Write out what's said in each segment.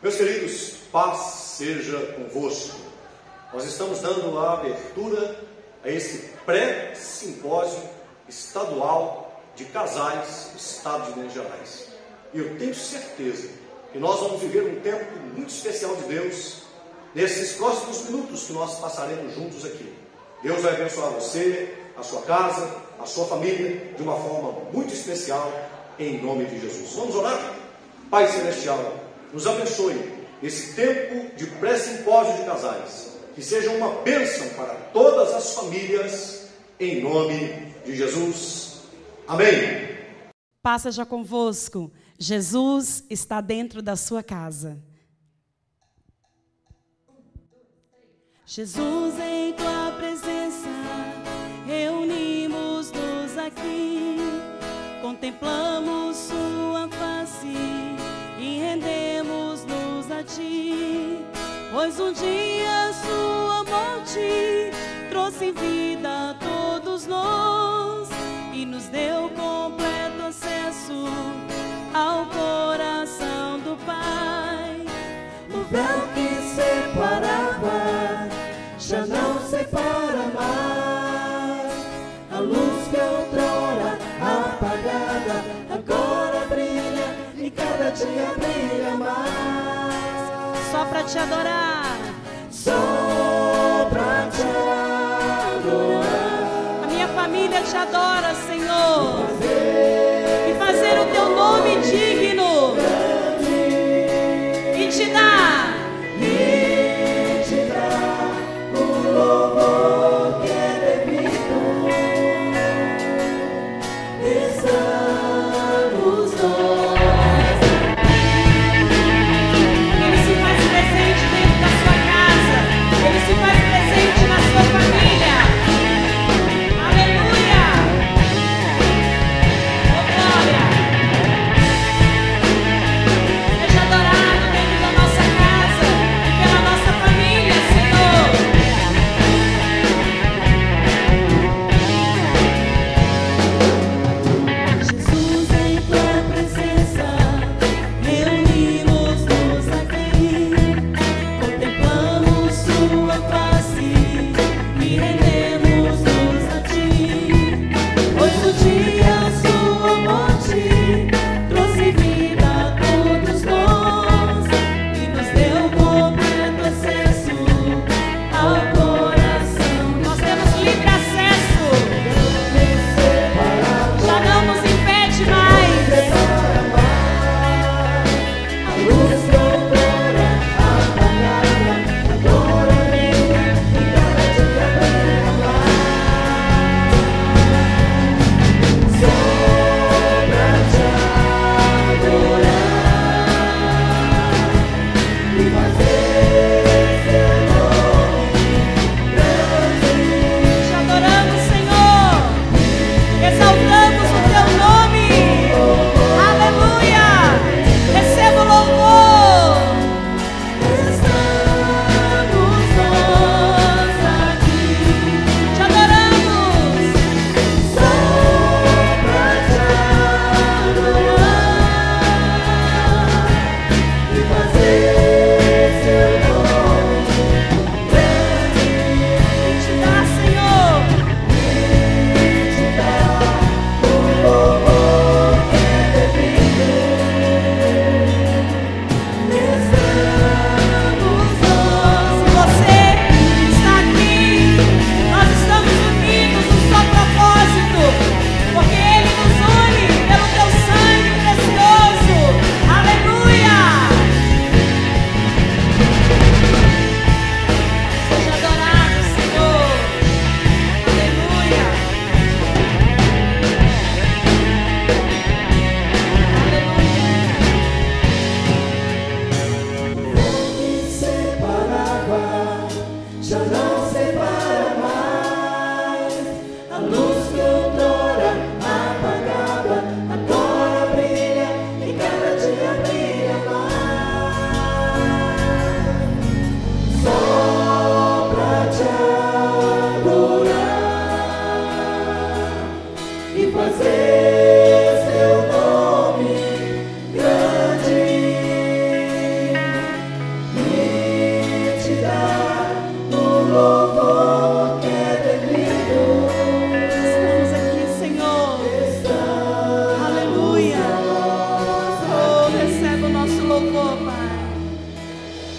Meus queridos, paz seja convosco. Nós estamos dando a abertura a esse pré-simpósio estadual de casais do estado de Minas Gerais. E eu tenho certeza que nós vamos viver um tempo muito especial de Deus nesses próximos minutos que nós passaremos juntos aqui. Deus vai abençoar você, a sua casa, a sua família, de uma forma muito especial, em nome de Jesus. Vamos orar? Pai Celestial, nos abençoe esse tempo de pré-simpósio de casais, que seja uma bênção para todas as famílias, em nome de Jesus. Amém. Paz seja convosco. Jesus está dentro da sua casa. Jesus, em tua presença, reunimos-nos aqui, contemplamos sua face e rendemos-nos a ti, pois um dia sua morte trouxe vida a todos nós e nos deu completo acesso ao coração do Pai. O véu que separava já não separa mais. A luz que outrora apagada agora brilha e cada dia brilha mais. Só para te adorar, só pra te adorar. A minha família te adora, Senhor, e fazer o teu nome digno e te dar o louvor que é devido. Estamos nós. Ele se faz presente dentro da sua casa, Ele se faz presente na sua família. Aleluia! Oh, glória! louvor, Pai.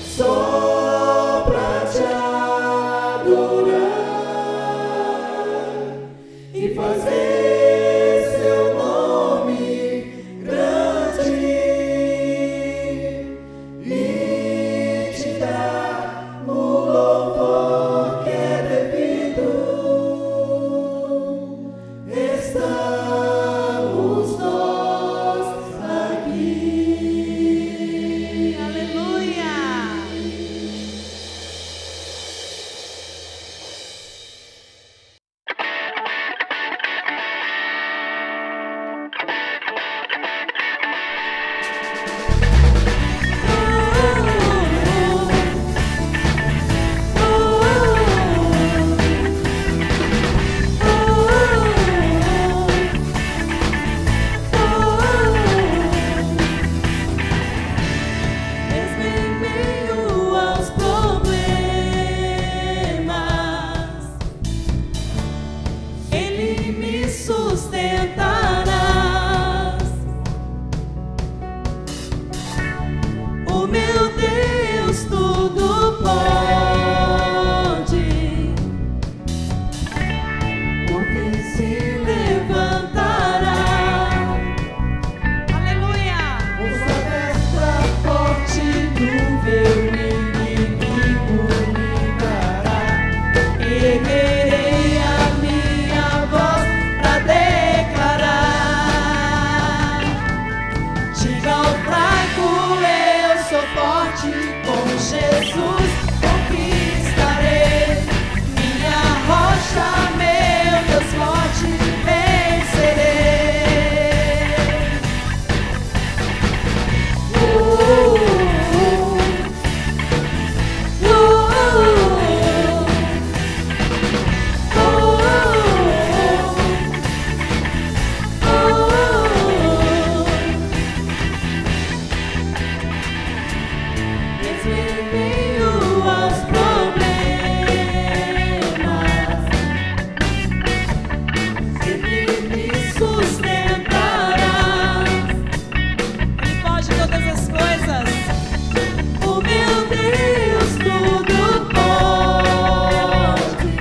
Só pra te adorar e fazer seu nome grande e te dar o louvor que é devido. Estamos nós aqui. Aleluia. Mesmo em meio aos problemas, Ele me sustentará. O meu Deus tudo pode, por fim se levantará. Aleluia! Usa destra forte do meu inimigo livrará. Erguerei a minha voz pra declarar. Diga ao fraco, eu sou forte, com Jesus conquistarei. Minha rocha, meu Deus forte, vencerei. Mesmo em meio aos problemas, Ele me sustentará. Ele pode todas as coisas. O meu Deus tudo pode.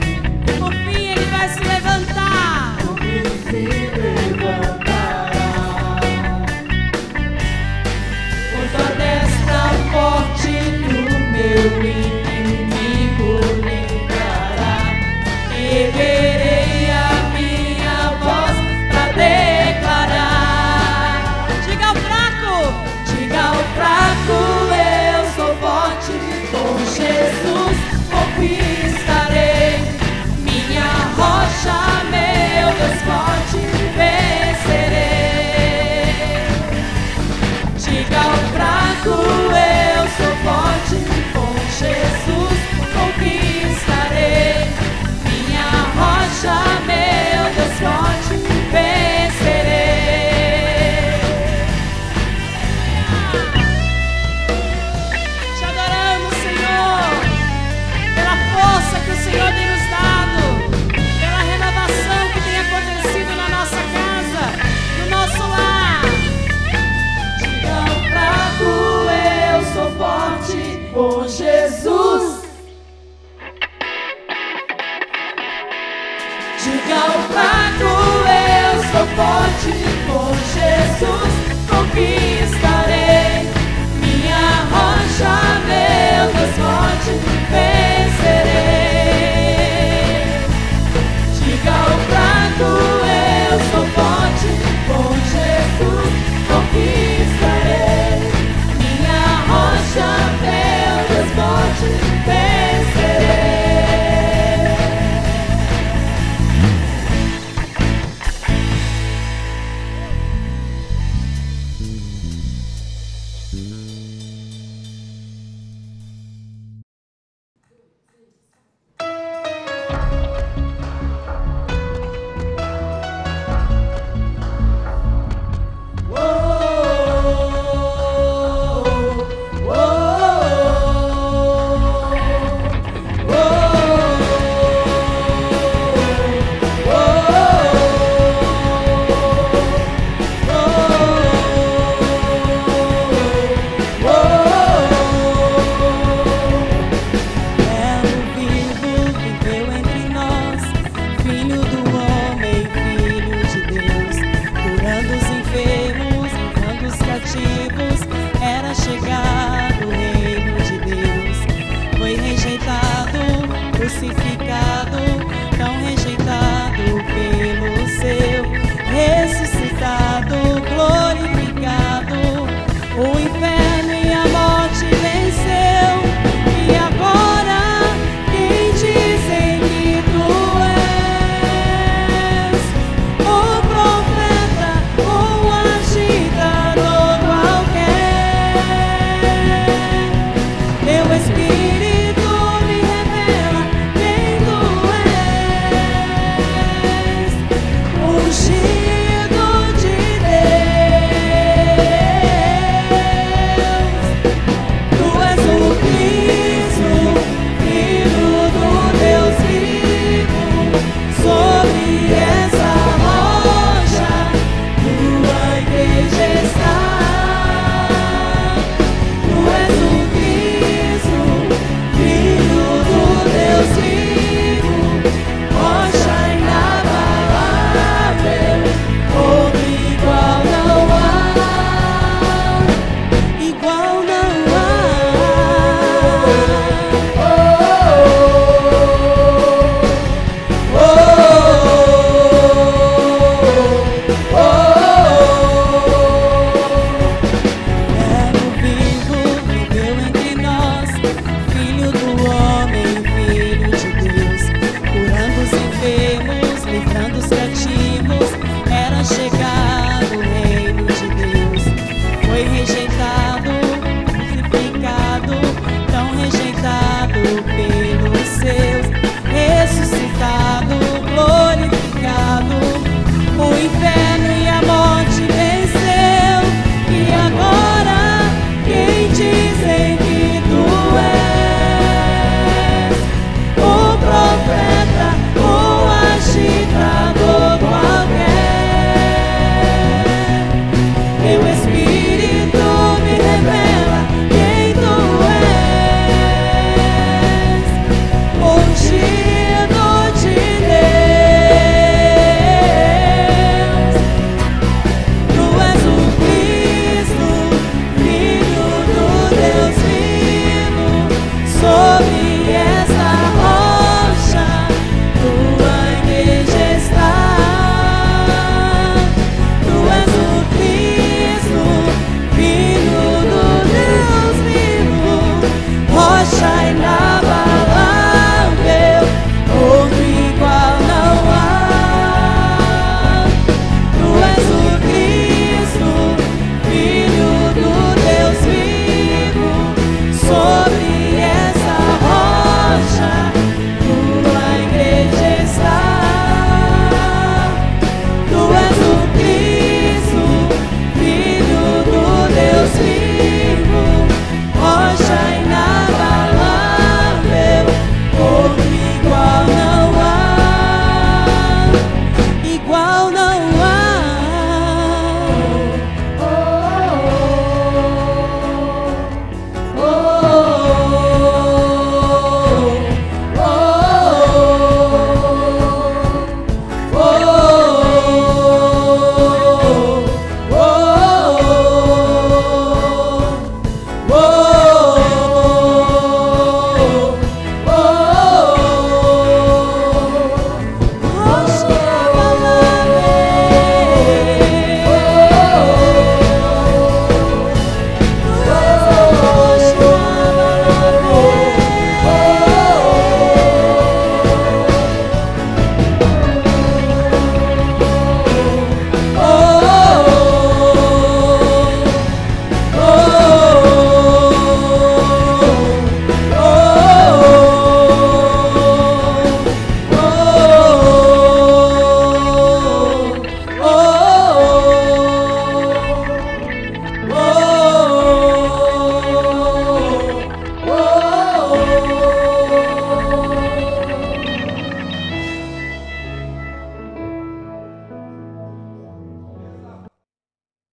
Por fim Ele vai se levantar. Se levantará. Usa a destra forte do meu inimigo livrará. Erguerei a minha voz pra declarar. Diga ao fraco, eu sou forte, com Jesus conquistarei. Minha rocha, meu Deus forte, vencerei. Diga ao fraco, eu sou forte, com Jesus conquistarei. Minha rocha, meu Deus forte, vencerei. Te adoramos, Senhor, pela força que o Senhor tem nos dado, pela renovação que tem acontecido na nossa casa, no nosso lar. Diga ao fraco, eu sou forte, com Jesus. Diga ao fraco, eu sou forte, com Jesus conquistarei. Minha rocha, meu Deus forte, vencerei. Diga ao fraco, eu sou forte, com Jesus conquistarei. Minha rocha, meu Deus forte, vencerei.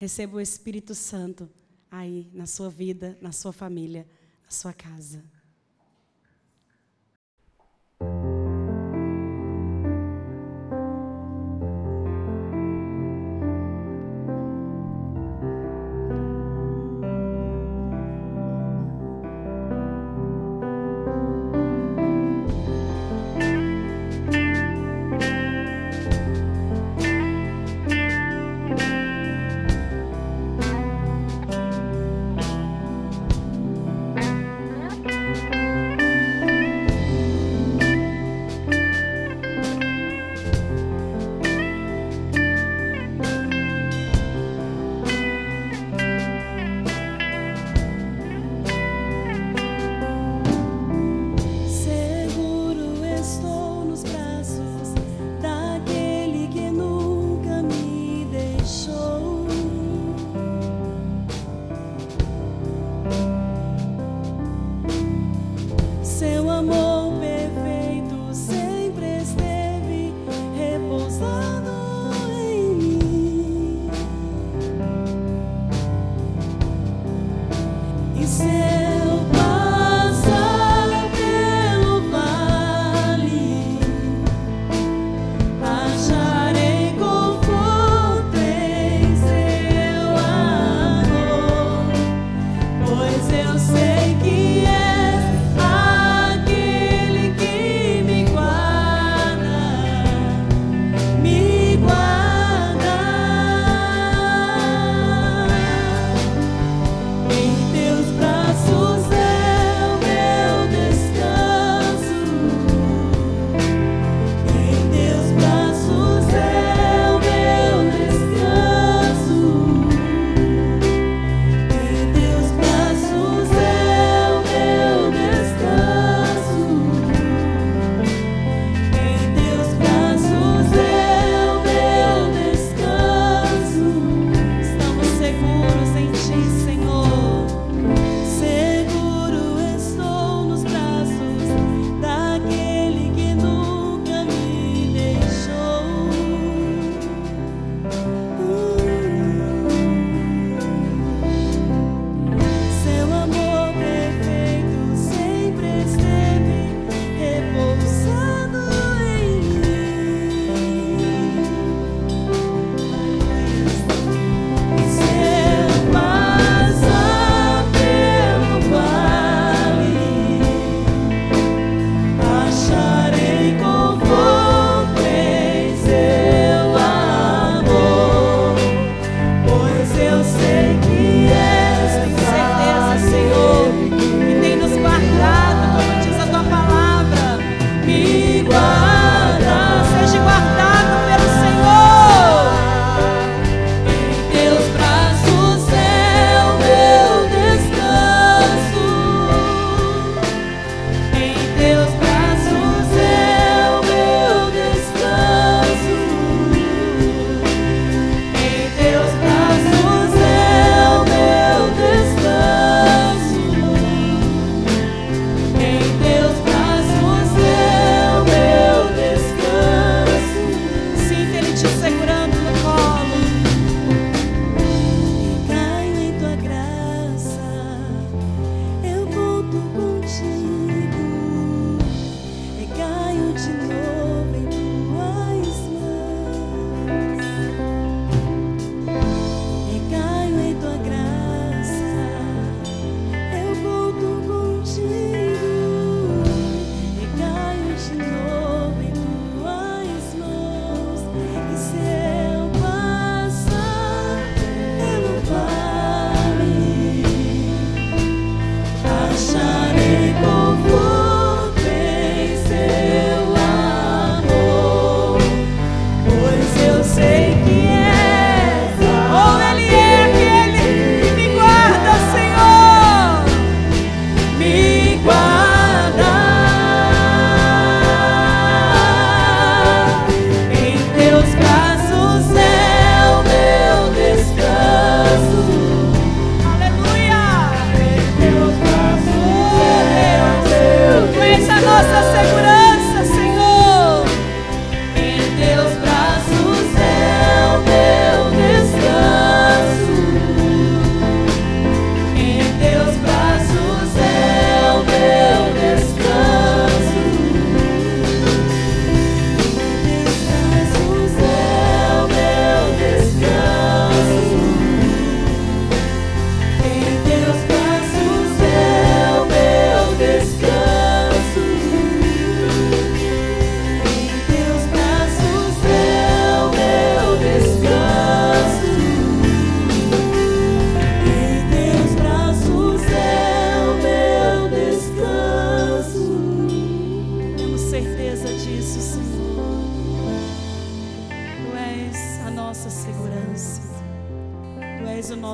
Receba o Espírito Santo aí na sua vida, na sua família, na sua casa.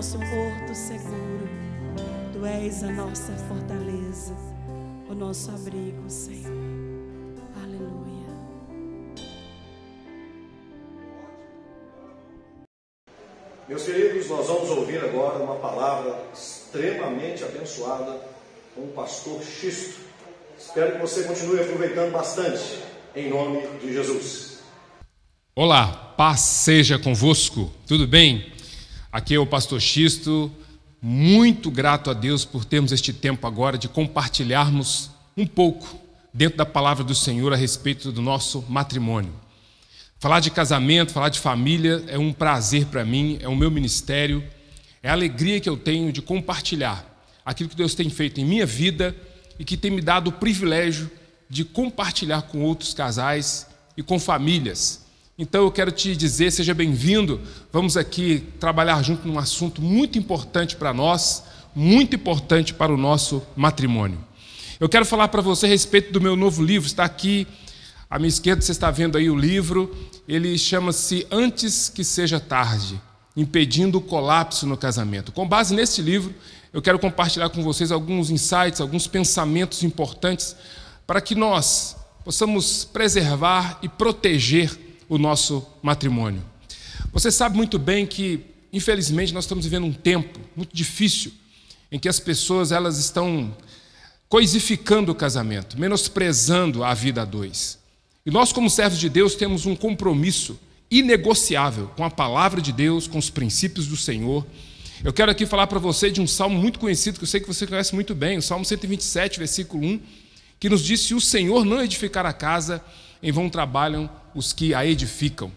nosso porto seguro. Tu és a nossa fortaleza, o nosso abrigo, Senhor. Aleluia. Meus queridos, nós vamos ouvir agora uma palavra extremamente abençoada com o pastor Xisto. Espero que você continue aproveitando bastante, em nome de Jesus. Olá, paz seja convosco, tudo bem? Aqui é o pastor Xisto, muito grato a Deus por termos este tempo agora de compartilharmos um pouco dentro da palavra do Senhor a respeito do nosso matrimônio. Falar de casamento, falar de família é um prazer para mim, é o meu ministério, é a alegria que eu tenho de compartilhar aquilo que Deus tem feito em minha vida e que tem me dado o privilégio de compartilhar com outros casais e com famílias. Então eu quero te dizer, seja bem-vindo, vamos aqui trabalhar junto num assunto muito importante para nós, muito importante para o nosso matrimônio. Eu quero falar para você a respeito do meu novo livro, está aqui à minha esquerda, você está vendo aí o livro, ele chama-se Antes que Seja Tarde, Impedindo o Colapso no Casamento. Com base nesse livro, eu quero compartilhar com vocês alguns insights, alguns pensamentos importantes para que nós possamos preservar e proteger o nosso matrimônio. Você sabe muito bem que, infelizmente, nós estamos vivendo um tempo muito difícil em que as pessoas elas estão coisificando o casamento, menosprezando a vida a dois. E nós, como servos de Deus, temos um compromisso inegociável com a palavra de Deus, com os princípios do Senhor. Eu quero aqui falar para você de um salmo muito conhecido, que eu sei que você conhece muito bem, o Salmo 127, versículo 1, que nos diz: se o Senhor não edificar a casa, em vão trabalham os que a edificam.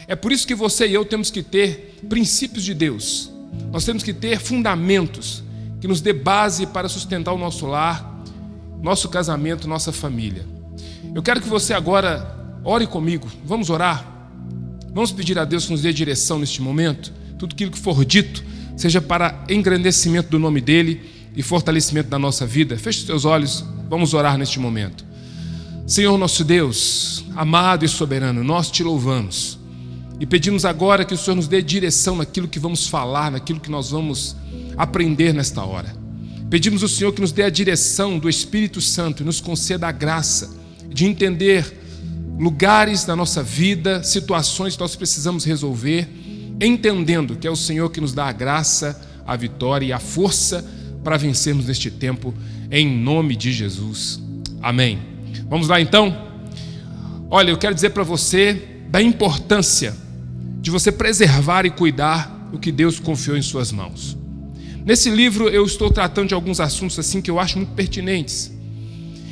É por isso que você e eu temos que ter princípios de Deus. Nós temos que ter fundamentos que nos dê base para sustentar o nosso lar, nosso casamento, nossa família. Eu quero que você agora ore comigo. Vamos orar? Vamos pedir a Deus que nos dê direção neste momento. Tudo aquilo que for dito seja para engrandecimento do nome dEle e fortalecimento da nossa vida. Feche os teus olhos, vamos orar neste momento. Senhor nosso Deus, amado e soberano, nós te louvamos e pedimos agora que o Senhor nos dê direção naquilo que vamos falar, naquilo que nós vamos aprender nesta hora. Pedimos ao Senhor que nos dê a direção do Espírito Santo e nos conceda a graça de entender lugares da nossa vida, situações que nós precisamos resolver, entendendo que é o Senhor que nos dá a graça, a vitória e a força para vencermos neste tempo, em nome de Jesus. Amém. Vamos lá então? Olha, eu quero dizer para você da importância de você preservar e cuidar do que Deus confiou em suas mãos. Nesse livro eu estou tratando de alguns assuntos assim que eu acho muito pertinentes.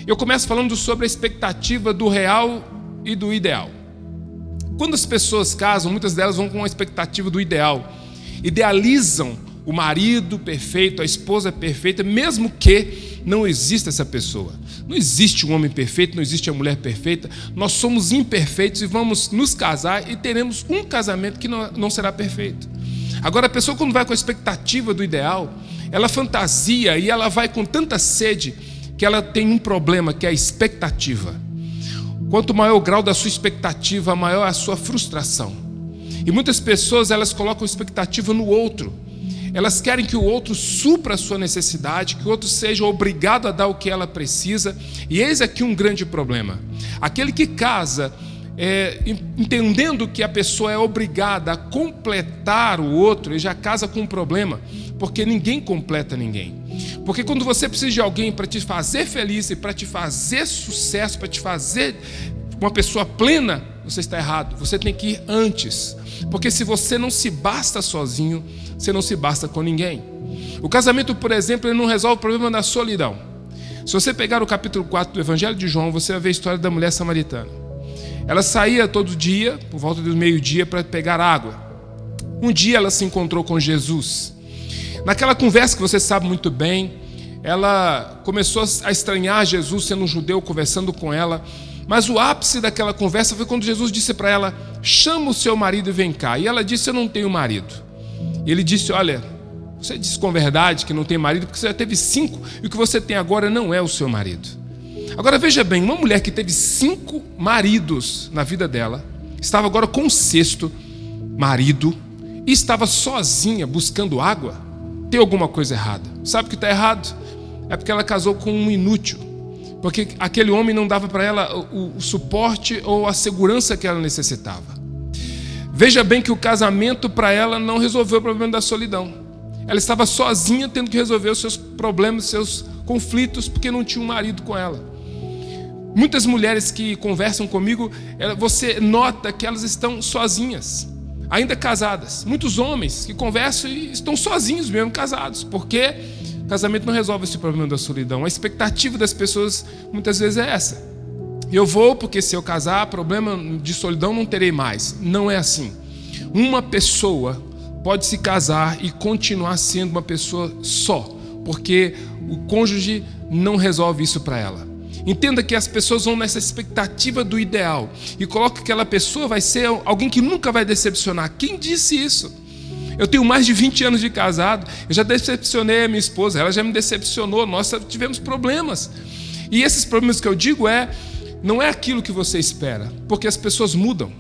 Eu começo falando sobre a expectativa do real e do ideal. Quando as pessoas casam, muitas delas vão com a expectativa do ideal, idealizam o marido perfeito, a esposa perfeita, mesmo que não exista essa pessoa. Não existe um homem perfeito, não existe a mulher perfeita. Nós somos imperfeitos e vamos nos casar e teremos um casamento que não será perfeito. Agora, a pessoa, quando vai com a expectativa do ideal, ela fantasia e ela vai com tanta sede que ela tem um problema, que é a expectativa. Quanto maior o grau da sua expectativa, maior a sua frustração. E muitas pessoas, elas colocam expectativa no outro. Elas querem que o outro supra a sua necessidade, que o outro seja obrigado a dar o que ela precisa. E eis aqui um grande problema. Aquele que casa, entendendo que a pessoa é obrigada a completar o outro, ele já casa com um problema, porque ninguém completa ninguém. Porque quando você precisa de alguém para te fazer feliz e para te fazer sucesso, para te fazer uma pessoa plena, você está errado. Você tem que ir antes. Porque se você não se basta sozinho, você não se basta com ninguém. O casamento, por exemplo, ele não resolve o problema da solidão. Se você pegar o capítulo 4 do Evangelho de João, você vai ver a história da mulher samaritana. Ela saía todo dia, por volta do meio-dia, para pegar água. Um dia ela se encontrou com Jesus. Naquela conversa que você sabe muito bem, ela começou a estranhar Jesus sendo um judeu conversando com ela. Mas o ápice daquela conversa foi quando Jesus disse para ela: chama o seu marido e vem cá. E ela disse: eu não tenho marido. E ele disse: olha, você disse com verdade que não tem marido porque você já teve 5 e o que você tem agora não é o seu marido. Agora veja bem, uma mulher que teve 5 maridos na vida dela, estava agora com o 6º marido e estava sozinha buscando água. tem alguma coisa errada. Sabe o que está errado? É porque ela casou com um inútil. Porque aquele homem não dava para ela o suporte ou a segurança que ela necessitava. Veja bem que o casamento para ela não resolveu o problema da solidão. Ela estava sozinha tendo que resolver os seus problemas, seus conflitos, porque não tinha um marido com ela. Muitas mulheres que conversam comigo, você nota que elas estão sozinhas, ainda casadas. Muitos homens que conversam e estão sozinhos mesmo, casados, porque casamento não resolve esse problema da solidão. A expectativa das pessoas muitas vezes é essa. Eu vou porque se eu casar, problema de solidão não terei mais. Não é assim. Uma pessoa pode se casar e continuar sendo uma pessoa só, porque o cônjuge não resolve isso para ela. Entenda que as pessoas vão nessa expectativa do ideal e colocam que aquela pessoa vai ser alguém que nunca vai decepcionar. Quem disse isso? Eu tenho mais de 20 anos de casado, eu já decepcionei a minha esposa, ela já me decepcionou, nós tivemos problemas. E esses problemas que eu digo não é aquilo que você espera, porque as pessoas mudam,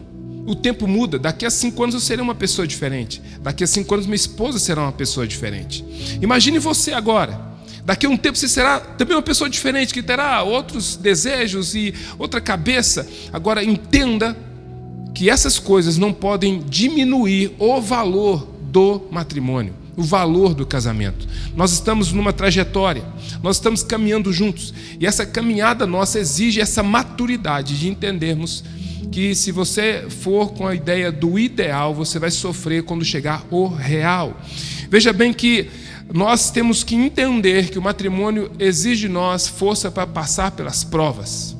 o tempo muda. Daqui a 5 anos eu serei uma pessoa diferente, daqui a 5 anos minha esposa será uma pessoa diferente. Imagine você agora, daqui a um tempo você será também uma pessoa diferente, que terá outros desejos e outra cabeça. Agora entenda que essas coisas não podem diminuir o valor do matrimônio, o valor do casamento. Nós estamos numa trajetória, nós estamos caminhando juntos, e essa caminhada nossa exige essa maturidade de entendermos que se você for com a ideia do ideal, você vai sofrer quando chegar o real. Veja bem que nós temos que entender que o matrimônio exige de nós força para passar pelas provas.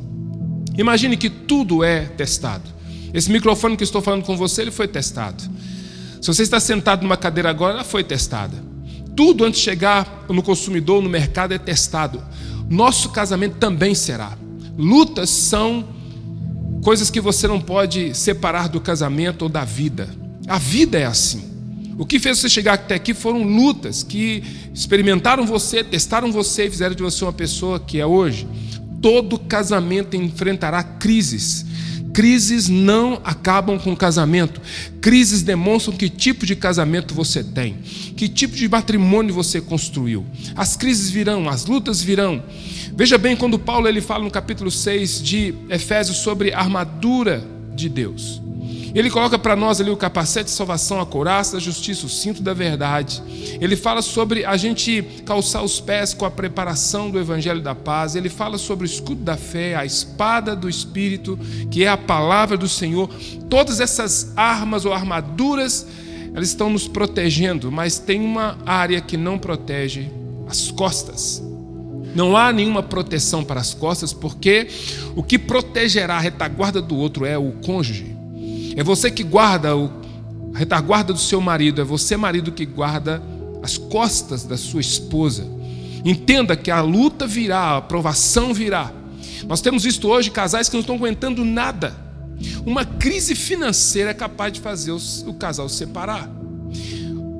Imagine que tudo é testado. Esse microfone que eu estou falando com você, ele foi testado. Se você está sentado numa cadeira agora, ela foi testada. Tudo antes de chegar no consumidor, no mercado, é testado. Nosso casamento também será. Lutas são coisas que você não pode separar do casamento ou da vida. A vida é assim. O que fez você chegar até aqui foram lutas que experimentaram você, testaram você e fizeram de você uma pessoa que é hoje. Todo casamento enfrentará crises. Crises não acabam com o casamento. Crises demonstram que tipo de casamento você tem, que tipo de matrimônio você construiu. As crises virão, as lutas virão. Veja bem quando Paulo ele fala no capítulo 6 de Efésios sobre a armadura de Deus. Ele coloca para nós ali o capacete de salvação, a couraça da justiça, o cinto da verdade. Ele fala sobre a gente calçar os pés com a preparação do evangelho da paz. Ele fala sobre o escudo da fé, a espada do Espírito, que é a palavra do Senhor. Todas essas armas ou armaduras, elas estão nos protegendo, mas tem uma área que não protege: as costas. Não há nenhuma proteção para as costas, porque o que protegerá a retaguarda do outro é o cônjuge. É você que guarda a retaguarda do seu marido, é você, marido, que guarda as costas da sua esposa. Entenda que a luta virá, a provação virá. Nós temos visto hoje casais que não estão aguentando nada. Uma crise financeira é capaz de fazer o casal se separar.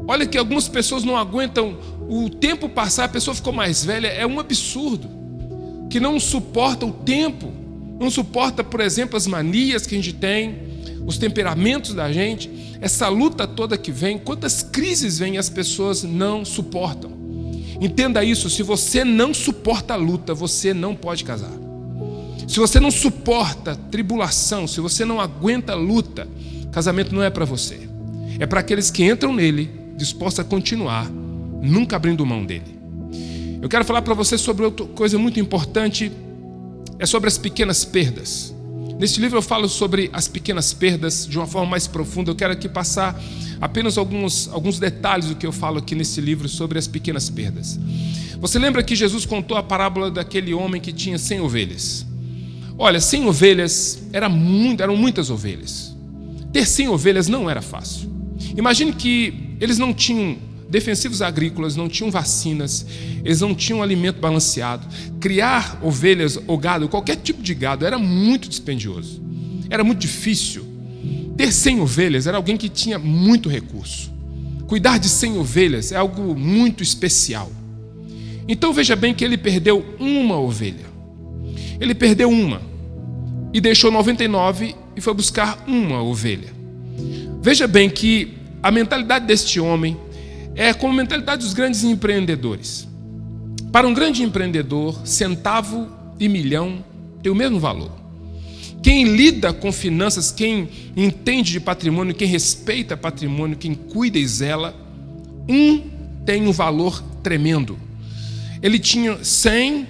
Olha que algumas pessoas não aguentam o tempo passar, a pessoa ficou mais velha, é um absurdo. Que não suporta o tempo, não suporta, por exemplo, as manias que a gente tem, os temperamentos da gente, essa luta toda que vem, quantas crises vêm e as pessoas não suportam. Entenda isso, se você não suporta a luta, você não pode casar. Se você não suporta tribulação, se você não aguenta a luta, casamento não é para você. É para aqueles que entram nele, dispostos a continuar, nunca abrindo mão dele. Eu quero falar para você sobre outra coisa muito importante, é sobre as pequenas perdas. Neste livro eu falo sobre as pequenas perdas de uma forma mais profunda. Eu quero aqui passar apenas alguns detalhes do que eu falo aqui nesse livro sobre as pequenas perdas. Você lembra que Jesus contou a parábola daquele homem que tinha 100 ovelhas? Olha, 100 ovelhas eram muitas ovelhas. Ter 100 ovelhas não era fácil. Imagine que eles não tinham defensivos agrícolas, não tinham vacinas, eles não tinham alimento balanceado. Criar ovelhas ou gado, qualquer tipo de gado, era muito dispendioso. Era muito difícil. Ter 100 ovelhas era alguém que tinha muito recurso. Cuidar de 100 ovelhas é algo muito especial. Então veja bem que ele perdeu uma ovelha. Ele perdeu uma e deixou 99 e foi buscar uma ovelha. Veja bem que a mentalidade deste homem é como a mentalidade dos grandes empreendedores. Para um grande empreendedor, centavo e milhão tem o mesmo valor. Quem lida com finanças, quem entende de patrimônio, quem respeita patrimônio, quem cuida e zela, tem um valor tremendo. Ele tinha 100,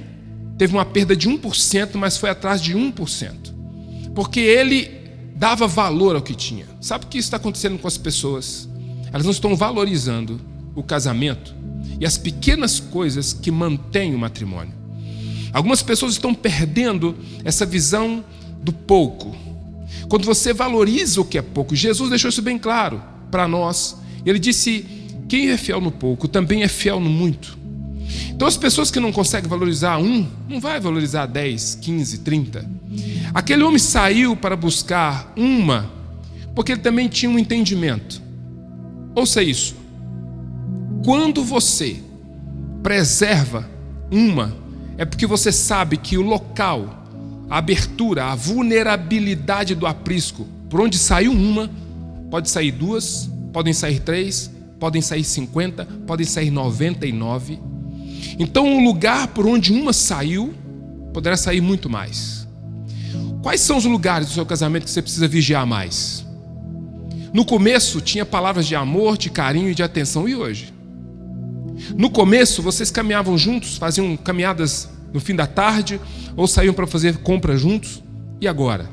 teve uma perda de 1%, mas foi atrás de 1%. Porque ele dava valor ao que tinha. Sabe o que está acontecendo com as pessoas? Elas não estão valorizando o casamento e as pequenas coisas que mantêm o matrimônio. Algumas pessoas estão perdendo essa visão do pouco. Quando você valoriza o que é pouco, Jesus deixou isso bem claro para nós. Ele disse: quem é fiel no pouco também é fiel no muito. Então as pessoas que não conseguem valorizar não vai valorizar 10, 15, 30. Aquele homem saiu para buscar porque ele também tinha um entendimento. Ouça isso. Quando você preserva é porque você sabe que o local, a abertura, a vulnerabilidade do aprisco, por onde saiu pode sair 2, podem sair 3, podem sair 50, podem sair 99. Então o lugar por onde saiu, poderá sair muito mais. Quais são os lugares do seu casamento que você precisa vigiar mais? No começo tinha palavras de amor, de carinho e de atenção, e hoje? No começo vocês caminhavam juntos, faziam caminhadas no fim da tarde, ou saíam para fazer compras juntos, e agora?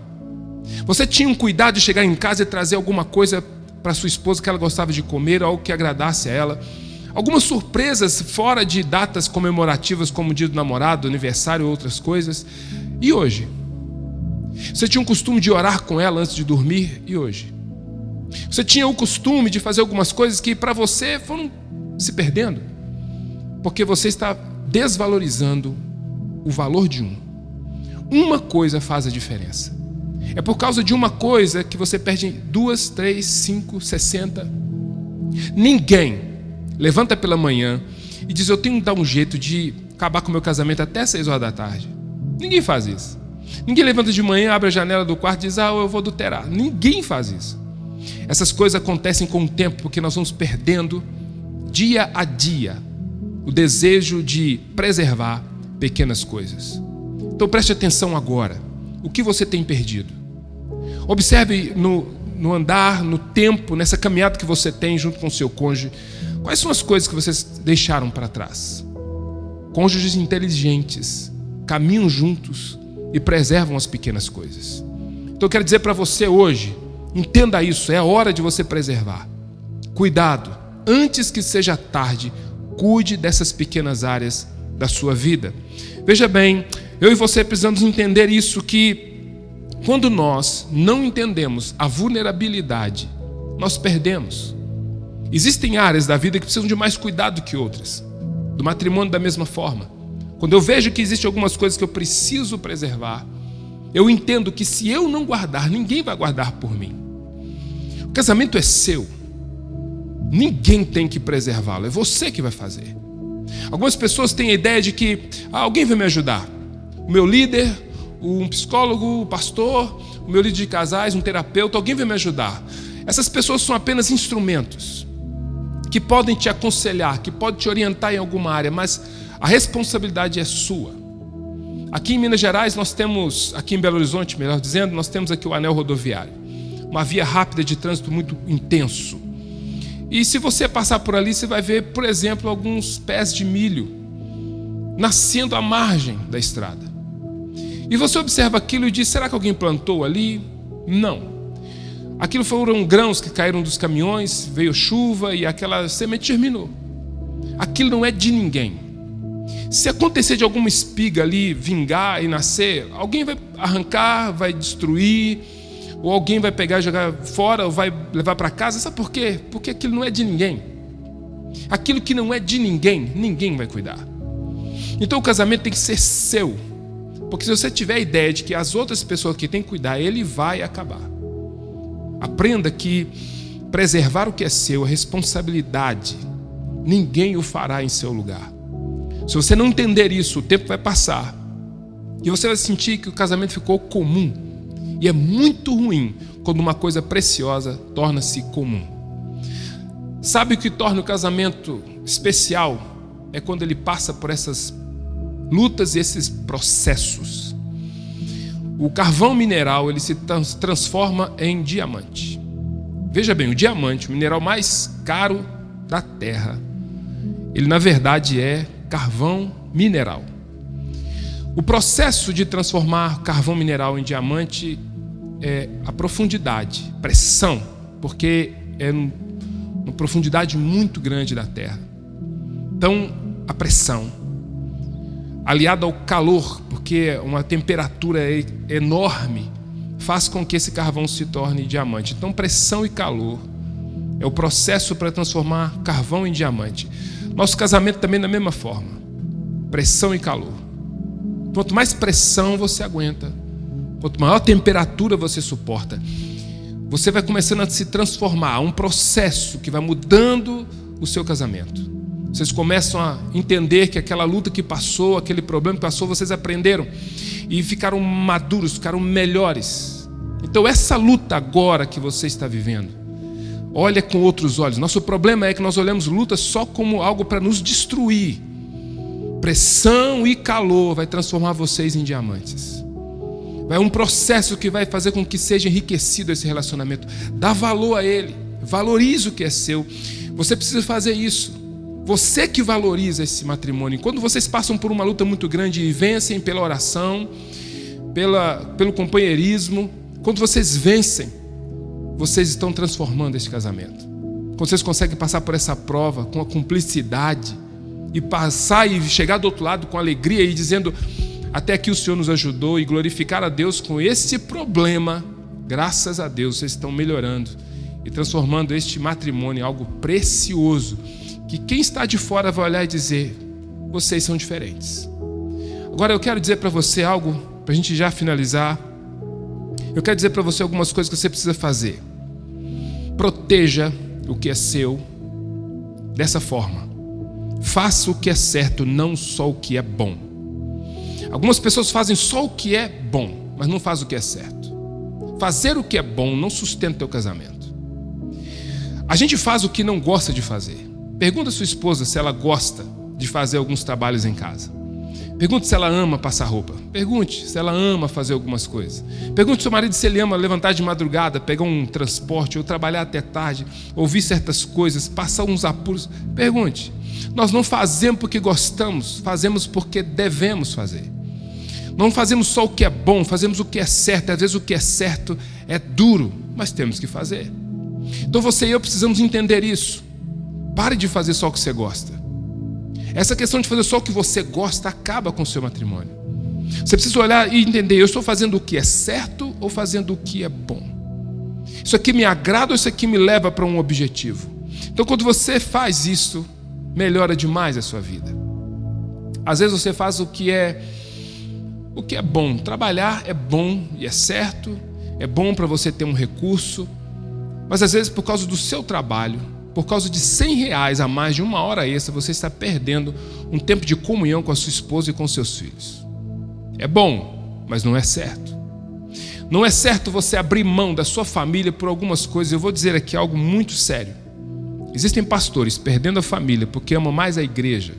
Você tinha um cuidado de chegar em casa e trazer alguma coisa para sua esposa que ela gostava de comer, algo que agradasse a ela? Algumas surpresas fora de datas comemorativas como o dia do namorado, aniversário ou outras coisas. E hoje? Você tinha um costume de orar com ela antes de dormir, e hoje? Você tinha o costume de fazer algumas coisas que para você foram se perdendo, porque você está desvalorizando o valor de uma coisa faz a diferença. É por causa de uma coisa que você perde 2, 3, 5, 60. Ninguém levanta pela manhã e diz: eu tenho que dar um jeito de acabar com o meu casamento até 6 horas da tarde. Ninguém faz isso. Ninguém levanta de manhã, abre a janela do quarto e diz: eu vou adulterar. Ninguém faz isso. Essas coisas acontecem com o tempo, porque nós vamos perdendo dia a dia o desejo de preservar pequenas coisas. Então preste atenção agora. O que você tem perdido? Observe no andar, no tempo, nessa caminhada que você tem junto com o seu cônjuge. Quais são as coisas que vocês deixaram para trás? Cônjuges inteligentes caminham juntos e preservam as pequenas coisas. Então eu quero dizer para você hoje, entenda isso, é a hora de você preservar. Cuidado, antes que seja tarde, cuide dessas pequenas áreas da sua vida. Veja bem, eu e você precisamos entender isso, que quando nós não entendemos a vulnerabilidade, nós perdemos. Existem áreas da vida que precisam de mais cuidado que outras. Do matrimônio da mesma forma. Quando eu vejo que existem algumas coisas que eu preciso preservar, eu entendo que se eu não guardar, ninguém vai guardar por mim. O casamento é seu. Ninguém tem que preservá-lo, é você que vai fazer. Algumas pessoas têm a ideia de que alguém vai me ajudar. O meu líder, um psicólogo, um pastor, o meu líder de casais, um terapeuta, alguém vai me ajudar. Essas pessoas são apenas instrumentos que podem te aconselhar, que podem te orientar em alguma área, mas a responsabilidade é sua. Aqui em Minas Gerais nós temos, aqui em Belo Horizonte, melhor dizendo, nós temos aqui o anel rodoviário, uma via rápida de trânsito muito intenso. E se você passar por ali, você vai ver, por exemplo, alguns pés de milho nascendo à margem da estrada. E você observa aquilo e diz: será que alguém plantou ali? Não. Aquilo foram grãos que caíram dos caminhões, veio chuva e aquela semente germinou. Aquilo não é de ninguém. Se acontecer de alguma espiga ali vingar e nascer, alguém vai arrancar, vai destruir, ou alguém vai pegar e jogar fora, ou vai levar para casa. Sabe por quê? Porque aquilo não é de ninguém. Aquilo que não é de ninguém, ninguém vai cuidar. Então o casamento tem que ser seu. Porque se você tiver a ideia de que as outras pessoas que têm que cuidar, ele vai acabar. Aprenda que preservar o que é seu é responsabilidade. Ninguém o fará em seu lugar. Se você não entender isso, o tempo vai passar. E você vai sentir que o casamento ficou comum. E é muito ruim quando uma coisa preciosa torna-se comum. Sabe o que torna o casamento especial? É quando ele passa por essas lutas e esses processos. O carvão mineral, ele se transforma em diamante. Veja bem, o diamante, o mineral mais caro da terra, ele na verdade é carvão mineral. O processo de transformar carvão mineral em diamante é a profundidade, pressão, porque é uma profundidade muito grande da terra. Então, a pressão, aliada ao calor, porque uma temperatura enorme, faz com que esse carvão se torne diamante. Então, pressão e calor é o processo para transformar carvão em diamante. Nosso casamento também da mesma forma. Pressão e calor. Quanto mais pressão você aguenta, quanto maior temperatura você suporta, você vai começando a se transformar, um processo que vai mudando o seu casamento. Vocês começam a entender que aquela luta que passou, aquele problema que passou, vocês aprenderam e ficaram maduros, ficaram melhores. Então essa luta agora que você está vivendo, olha com outros olhos. Nosso problema é que nós olhamos luta só como algo para nos destruir. Pressão e calor vai transformar vocês em diamantes. É um processo que vai fazer com que seja enriquecido esse relacionamento. Dá valor a ele, valorize o que é seu. Você precisa fazer isso. Você que valoriza esse matrimônio. Quando vocês passam por uma luta muito grande e vencem pela oração, pelo companheirismo, quando vocês vencem, vocês estão transformando esse casamento. Quando vocês conseguem passar por essa prova com a cumplicidade e passar e chegar do outro lado com alegria e dizendo: até aqui o Senhor nos ajudou, e glorificar a Deus com esse problema, graças a Deus vocês estão melhorando e transformando este matrimônio em algo precioso, que quem está de fora vai olhar e dizer: vocês são diferentes. Agora eu quero dizer para você algo, para a gente já finalizar. Eu quero dizer para você algumas coisas que você precisa fazer. Proteja o que é seu dessa forma. Faça o que é certo, não só o que é bom. Algumas pessoas fazem só o que é bom, mas não fazem o que é certo. Fazer o que é bom não sustenta o teu casamento. A gente faz o que não gosta de fazer. Pergunta a sua esposa se ela gosta de fazer alguns trabalhos em casa. Pergunte se ela ama passar roupa. Pergunte se ela ama fazer algumas coisas. Pergunte ao seu marido se ele ama levantar de madrugada, pegar um transporte, ou trabalhar até tarde, ouvir certas coisas, passar uns apuros. Pergunte. Nós não fazemos porque gostamos, fazemos porque devemos fazer. Não fazemos só o que é bom, fazemos o que é certo. Às vezes o que é certo é duro, mas temos que fazer. Então você e eu precisamos entender isso. Pare de fazer só o que você gosta. Essa questão de fazer só o que você gosta acaba com o seu matrimônio. Você precisa olhar e entender: eu estou fazendo o que é certo ou fazendo o que é bom? Isso aqui me agrada ou isso aqui me leva para um objetivo? Então quando você faz isso, melhora demais a sua vida. Às vezes você faz o que é bom. Trabalhar é bom e é certo, é bom para você ter um recurso, mas às vezes por causa do seu trabalho, por causa de R$100 a mais de uma hora extra, você está perdendo um tempo de comunhão com a sua esposa e com seus filhos. É bom, mas não é certo. Não é certo você abrir mão da sua família por algumas coisas. Eu vou dizer aqui algo muito sério. Existem pastores perdendo a família porque amam mais a igreja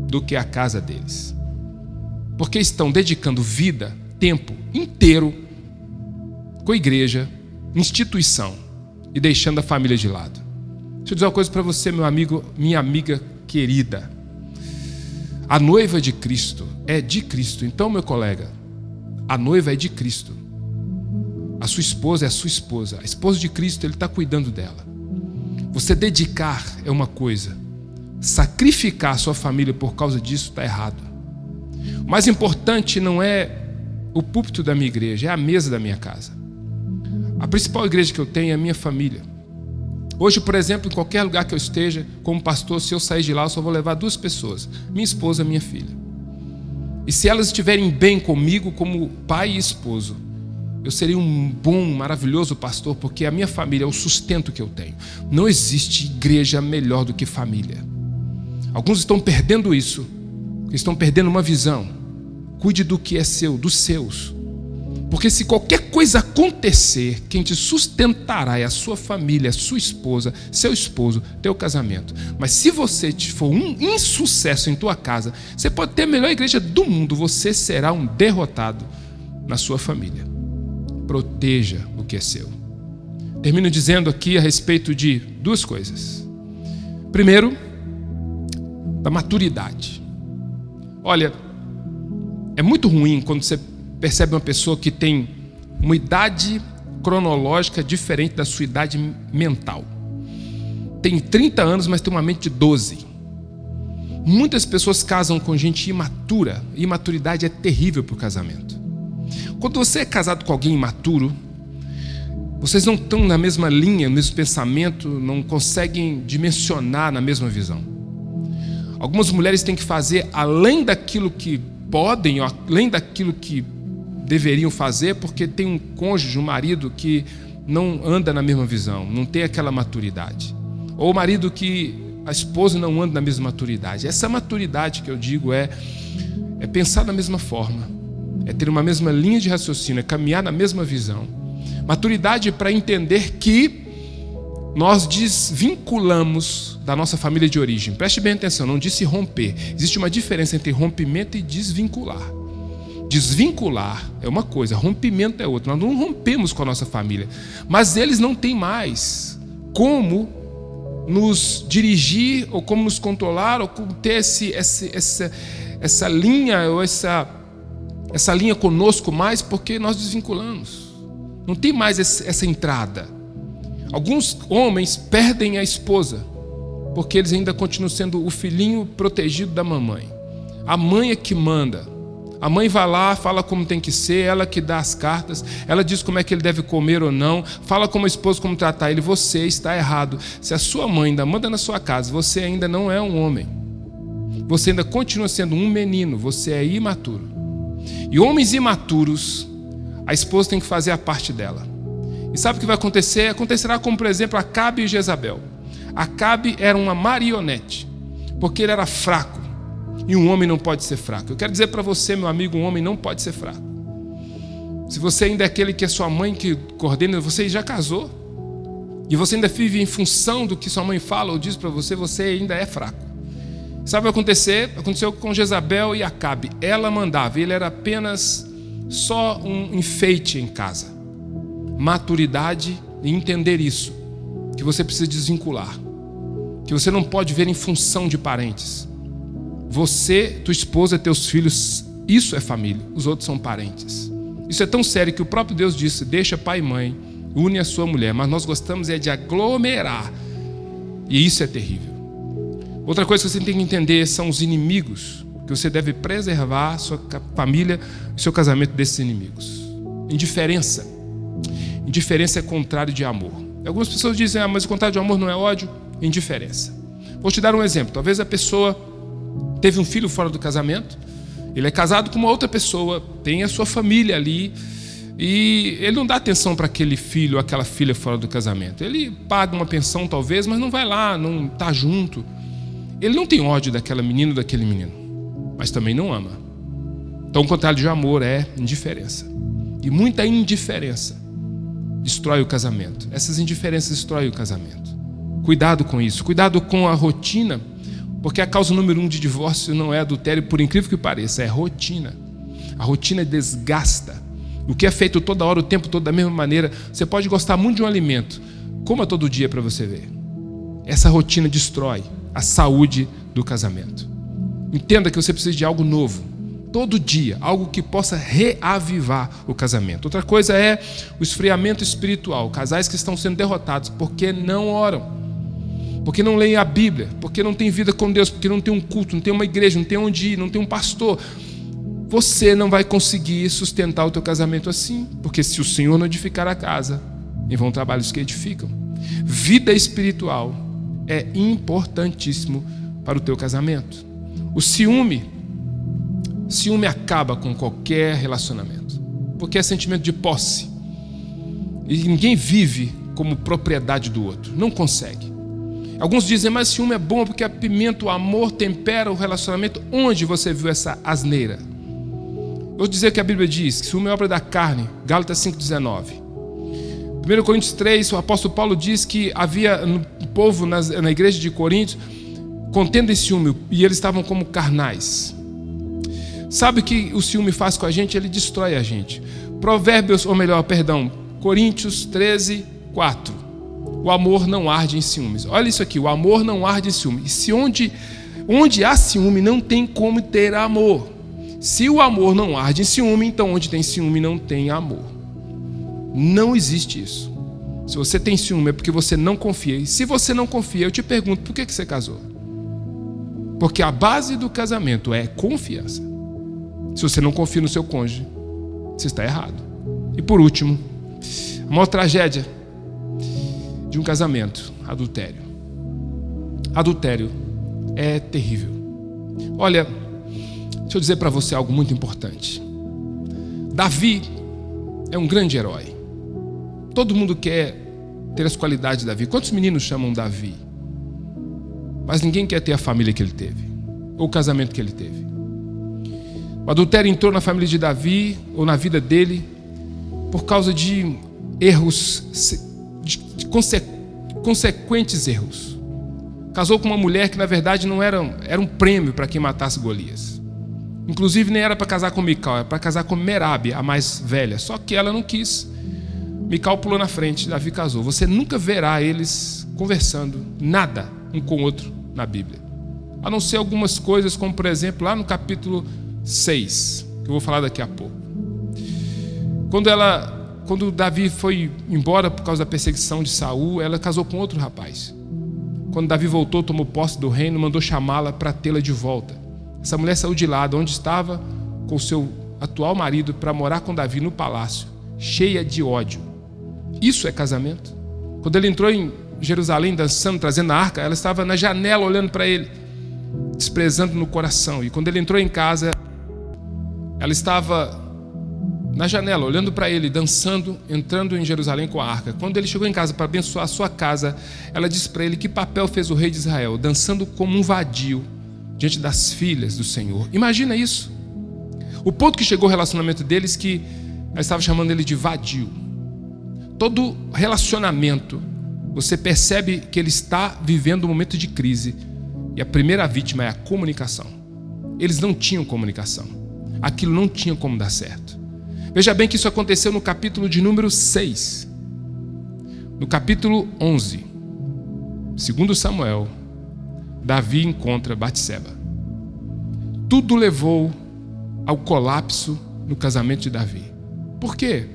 do que a casa deles. Porque estão dedicando vida, tempo inteiro com a igreja, instituição, e deixando a família de lado. Deixa eu dizer uma coisa para você, meu amigo, minha amiga querida. A noiva de Cristo é de Cristo. Então, meu colega, a noiva é de Cristo. A sua esposa é a sua esposa. A esposa de Cristo, Ele está cuidando dela. Você dedicar é uma coisa. Sacrificar a sua família por causa disso está errado. O mais importante não é o púlpito da minha igreja, é a mesa da minha casa. A principal igreja que eu tenho é a minha família. Hoje, por exemplo, em qualquer lugar que eu esteja, como pastor, se eu sair de lá, eu só vou levar 2 pessoas: minha esposa e minha filha. E se elas estiverem bem comigo, como pai e esposo, eu serei um bom, maravilhoso pastor, porque a minha família é o sustento que eu tenho. Não existe igreja melhor do que família. Alguns estão perdendo isso, estão perdendo uma visão. Cuide do que é seu, dos seus. Porque se qualquer coisa acontecer, quem te sustentará é a sua família, a sua esposa, seu esposo, teu casamento. Mas se você for um insucesso em tua casa, você pode ter a melhor igreja do mundo, você será um derrotado na sua família. Proteja o que é seu. Termino dizendo aqui a respeito de duas coisas. Primeiro, da maturidade. Olha, é muito ruim quando você percebe uma pessoa que tem uma idade cronológica diferente da sua idade mental. Tem 30 anos, mas tem uma mente de 12. Muitas pessoas casam com gente imatura. E imaturidade é terrível para o casamento. Quando você é casado com alguém imaturo, vocês não estão na mesma linha, no mesmo pensamento, não conseguem dimensionar na mesma visão. Algumas mulheres têm que fazer além daquilo que podem, além daquilo que deveriam fazer, porque tem um cônjuge, um marido que não anda na mesma visão, não tem aquela maturidade. Ou o marido que a esposa não anda na mesma maturidade. Essa maturidade que eu digo é pensar da mesma forma, é ter uma mesma linha de raciocínio, é caminhar na mesma visão. Maturidade para entender que nós desvinculamos da nossa família de origem. Preste bem atenção, não disse romper. Existe uma diferença entre rompimento e desvincular. Desvincular é uma coisa, rompimento é outra. Nós não rompemos com a nossa família, mas eles não têm mais como nos dirigir, ou como nos controlar, ou como ter essa linha, ou essa linha conosco mais, porque nós desvinculamos. Não tem mais essa entrada. Alguns homens perdem a esposa, porque eles ainda continuam sendo o filhinho protegido da mamãe. A mãe é que manda. A mãe vai lá, fala como tem que ser, ela que dá as cartas, ela diz como é que ele deve comer ou não, fala como a esposa como tratar ele. Você está errado. Se a sua mãe ainda manda na sua casa, você ainda não é um homem. Você ainda continua sendo um menino, você é imaturo. E homens imaturos, a esposa tem que fazer a parte dela. E sabe o que vai acontecer? Acontecerá como, por exemplo, Acabe e Jezabel. Acabe era uma marionete, porque ele era fraco. E um homem não pode ser fraco. Eu quero dizer para você, meu amigo, um homem não pode ser fraco. Se você ainda é aquele que é sua mãe que coordena, você já casou, e você ainda vive em função do que sua mãe fala ou diz para você, você ainda é fraco. Sabe o que vai acontecer? Aconteceu com Jezabel e Acabe. Ela mandava, ele era apenas só um enfeite em casa. Maturidade e entender isso, que você precisa desvincular, que você não pode ver em função de parentes. Você, tua esposa, teus filhos, isso é família, os outros são parentes. Isso é tão sério que o próprio Deus disse: deixa pai e mãe, une a sua mulher. Mas nós gostamos de aglomerar, e isso é terrível. Outra coisa que você tem que entender são os inimigos, que você deve preservar a sua família, o seu casamento desses inimigos. Indiferença. Indiferença é contrário de amor. Algumas pessoas dizem: mas o contrário de amor não é ódio? Indiferença. Vou te dar um exemplo. Talvez a pessoa teve um filho fora do casamento, ele é casado com uma outra pessoa, tem a sua família ali, e ele não dá atenção para aquele filho ou aquela filha fora do casamento. Ele paga uma pensão talvez, mas não vai lá, não está junto. Ele não tem ódio daquela menina ou daquele menino, mas também não ama. Então o contrário de amor é indiferença. E muita indiferença destrói o casamento. Essas indiferenças destroem o casamento. Cuidado com isso, cuidado com a rotina, porque a causa número 1 de divórcio não é adultério, por incrível que pareça, é rotina. A rotina desgasta. O que é feito toda hora, o tempo todo, da mesma maneira. Você pode gostar muito de um alimento, coma todo dia para você ver. Essa rotina destrói a saúde do casamento. Entenda que você precisa de algo novo, todo dia, algo que possa reavivar o casamento. Outra coisa é o esfriamento espiritual. Casais que estão sendo derrotados porque não oram, porque não leem a Bíblia, porque não tem vida com Deus, porque não tem um culto, não tem uma igreja, não tem onde ir, não tem um pastor. Você não vai conseguir sustentar o teu casamento assim, porque se o Senhor não edificar a casa, em vão trabalhos que edificam. Vida espiritual é importantíssimo para o teu casamento. O ciúme acaba com qualquer relacionamento, porque é sentimento de posse, e ninguém vive como propriedade do outro, não consegue. Alguns dizem: mas ciúme é bom porque apimenta o amor, tempera o relacionamento. Onde você viu essa asneira? Eu vou dizer que a Bíblia diz que ciúme é obra da carne, Gálatas 5,19. 1 Coríntios 3, o apóstolo Paulo diz que havia no povo, na igreja de Coríntios, contenda e ciúme, e eles estavam como carnais. Sabe o que o ciúme faz com a gente? Ele destrói a gente. Coríntios 13, 4. O amor não arde em ciúmes. Olha isso aqui, o amor não arde em ciúme. E se onde há ciúme, não tem como ter amor. Se o amor não arde em ciúme, então onde tem ciúme não tem amor. Não existe isso. Se você tem ciúme é porque você não confia. E se você não confia, eu te pergunto, por que você casou? Porque a base do casamento é confiança. Se você não confia no seu cônjuge, você está errado. E por último, a maior tragédia de um casamento, adultério. Adultério é terrível. Olha, deixa eu dizer para você algo muito importante. Davi é um grande herói. Todo mundo quer ter as qualidades de Davi. Quantos meninos chamam Davi? Mas ninguém quer ter a família que ele teve, ou o casamento que ele teve. O adultério entrou na família de Davi, ou na vida dele, por causa de erros, de consequentes erros. Casou com uma mulher que na verdade não era um prêmio para quem matasse Golias. Inclusive nem era para casar com Mical, era para casar com Merabe, a mais velha. Só que ela não quis. Mical pulou na frente, Davi casou. Você nunca verá eles conversando, nada um com o outro na Bíblia. A não ser algumas coisas, como por exemplo, lá no capítulo 6, que eu vou falar daqui a pouco. Quando Davi foi embora por causa da perseguição de Saul, ela casou com outro rapaz. Quando Davi voltou, tomou posse do reino, mandou chamá-la para tê-la de volta. Essa mulher saiu de lá, de onde estava com o seu atual marido, para morar com Davi no palácio, cheia de ódio. Isso é casamento? Quando ele entrou em Jerusalém dançando, trazendo a arca, ela estava na janela olhando para ele, desprezando no coração. E quando ele entrou em casa, ela estava na janela olhando para ele, dançando, entrando em Jerusalém com a arca. Quando ele chegou em casa para abençoar a sua casa, ela disse para ele: que papel fez o rei de Israel, dançando como um vadio diante das filhas do Senhor. Imagina isso. O ponto que chegou o relacionamento deles, que ela estava chamando ele de vadio. Todo relacionamento, você percebe que ele está vivendo um momento de crise, e a primeira vítima é a comunicação. Eles não tinham comunicação. Aquilo não tinha como dar certo. Veja bem que isso aconteceu no capítulo de número 6. No capítulo 11, segundo Samuel, Davi encontra Batseba. Tudo levou ao colapso no casamento de Davi. Por quê?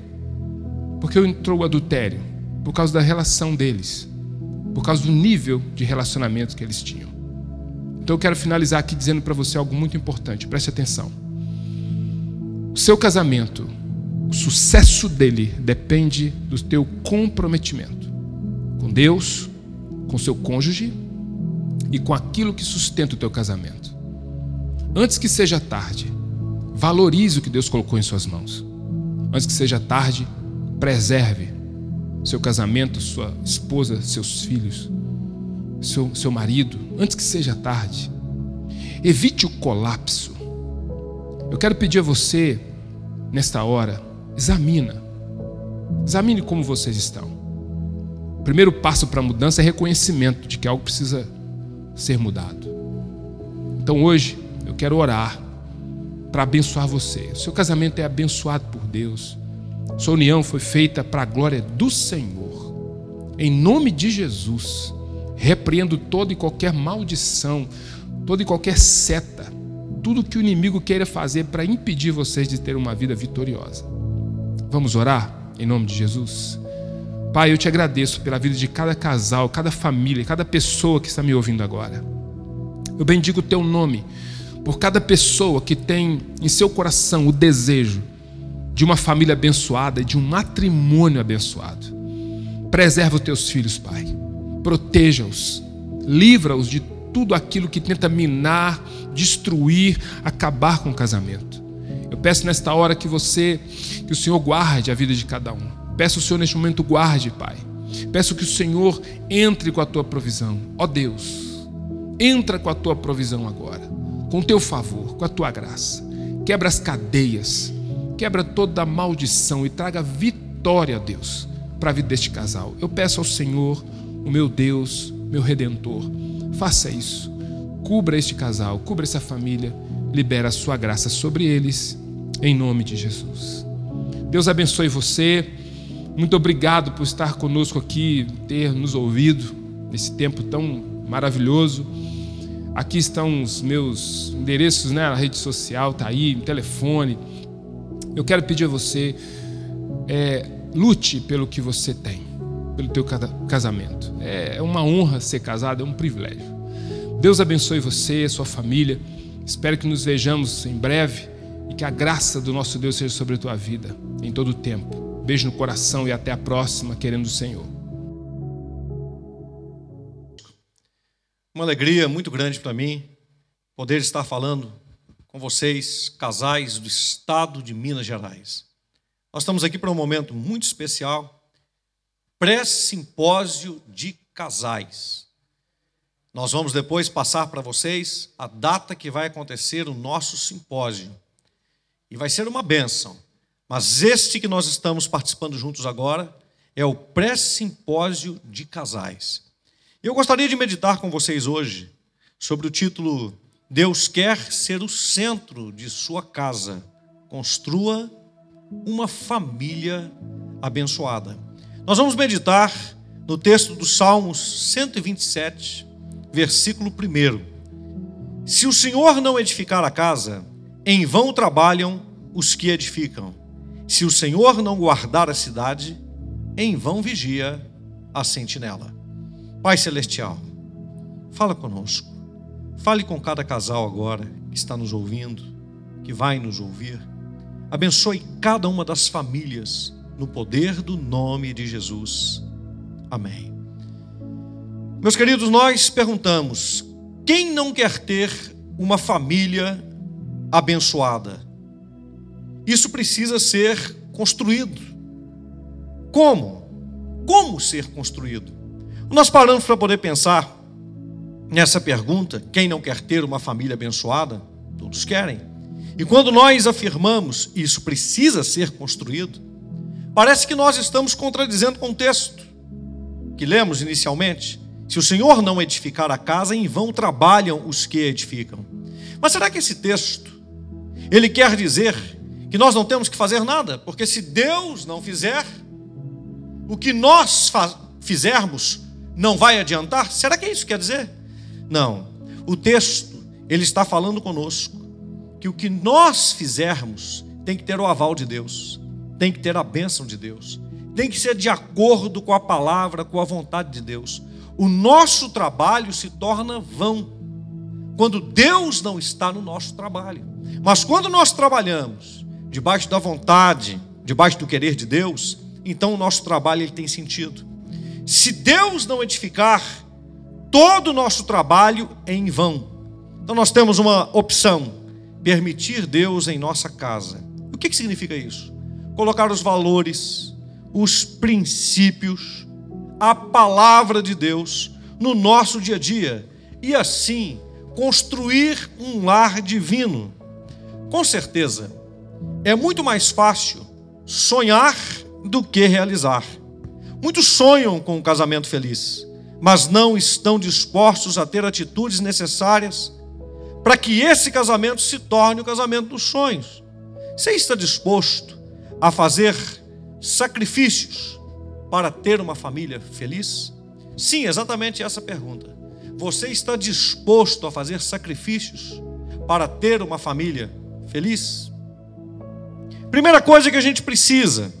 Porque entrou o adultério, por causa da relação deles, por causa do nível de relacionamento que eles tinham. Então eu quero finalizar aqui dizendo para você algo muito importante, preste atenção. O seu casamento, o sucesso dele depende do teu comprometimento com Deus, com seu cônjuge e com aquilo que sustenta o teu casamento. Antes que seja tarde, valorize o que Deus colocou em suas mãos. Antes que seja tarde, preserve seu casamento, sua esposa, seus filhos, seu marido, antes que seja tarde. Evite o colapso. Eu quero pedir a você, nesta hora, examine como vocês estão. O primeiro passo para a mudança é reconhecimento de que algo precisa ser mudado. Então hoje eu quero orar para abençoar você. O seu casamento é abençoado por Deus. Sua união foi feita para a glória do Senhor. Em nome de Jesus, repreendo toda e qualquer maldição, toda e qualquer seta, tudo que o inimigo queira fazer para impedir vocês de ter uma vida vitoriosa. Vamos orar em nome de Jesus? Pai, eu te agradeço pela vida de cada casal, cada família, cada pessoa que está me ouvindo agora. Eu bendigo o teu nome por cada pessoa que tem em seu coração o desejo de uma família abençoada e de um matrimônio abençoado. Preserva os teus filhos, Pai. Proteja-os. Livra-os de tudo aquilo que tenta minar, destruir, acabar com o casamento. Eu peço nesta hora que o Senhor guarde a vida de cada um. Peço o Senhor neste momento guarde, Pai. Peço que o Senhor entre com a tua provisão. Ó Deus, entra com a tua provisão agora, com o teu favor, com a tua graça. quebra as cadeias, quebra toda a maldição e traga vitória, Deus, para a vida deste casal. Eu peço ao Senhor, o meu Deus, meu Redentor, faça isso. Cubra este casal, cubra essa família, libera a sua graça sobre eles, em nome de Jesus. Deus abençoe você. Muito obrigado por estar conosco aqui, ter nos ouvido nesse tempo tão maravilhoso. Aqui estão os meus endereços, né? A rede social está aí, telefone. Eu quero pedir a você, lute pelo que você tem, pelo teu casamento. É uma honra ser casado, é um privilégio. Deus abençoe você, sua família. Espero que nos vejamos em breve e que a graça do nosso Deus seja sobre a tua vida em todo o tempo. Beijo no coração e até a próxima, querendo o Senhor. Uma alegria muito grande para mim poder estar falando com vocês, casais do estado de Minas Gerais. Nós estamos aqui para um momento muito especial, pré-simpósio de casais. Nós vamos depois passar para vocês a data que vai acontecer o nosso simpósio. E vai ser uma bênção. Mas este que nós estamos participando juntos agora é o pré-simpósio de casais. Eu gostaria de meditar com vocês hoje sobre o título Deus quer ser o centro de sua casa. Construa uma família abençoada. Nós vamos meditar no texto do Salmos 127, versículo 1. Se o Senhor não edificar a casa, em vão trabalham os que edificam. Se o Senhor não guardar a cidade, em vão vigia a sentinela. Pai Celestial, fala conosco. Fale com cada casal agora que está nos ouvindo, que vai nos ouvir. Abençoe cada uma das famílias no poder do nome de Jesus. Amém. Meus queridos, nós perguntamos: quem não quer ter uma família abençoada? Isso precisa ser construído. Como? Como ser construído? Nós paramos para poder pensar nessa pergunta: quem não quer ter uma família abençoada? Todos querem. E quando nós afirmamos isso precisa ser construído, parece que nós estamos contradizendo com o texto que lemos inicialmente. Se o Senhor não edificar a casa, em vão trabalham os que edificam. Mas será que esse texto, ele quer dizer que nós não temos que fazer nada? Porque se Deus não fizer, o que nós fizermos não vai adiantar? Será que é isso que quer dizer? Não. O texto, ele está falando conosco que o que nós fizermos tem que ter o aval de Deus, tem que ter a bênção de Deus, tem que ser de acordo com a palavra, com a vontade de Deus. O nosso trabalho se torna vão quando Deus não está no nosso trabalho. Mas quando nós trabalhamos debaixo da vontade, debaixo do querer de Deus, então o nosso trabalho ele tem sentido. Se Deus não edificar, todo o nosso trabalho é em vão. Então nós temos uma opção: permitir Deus em nossa casa. O que significa isso? Colocar os valores, os princípios, a palavra de Deus no nosso dia a dia e assim construir um lar divino. Com certeza, é muito mais fácil sonhar do que realizar. Muitos sonham com um casamento feliz, mas não estão dispostos a ter atitudes necessárias para que esse casamento se torne o casamento dos sonhos. Você está disposto a fazer sacrifícios para ter uma família feliz? Sim, exatamente essa pergunta. Você está disposto a fazer sacrifícios para ter uma família feliz? Primeira coisa que a gente precisa,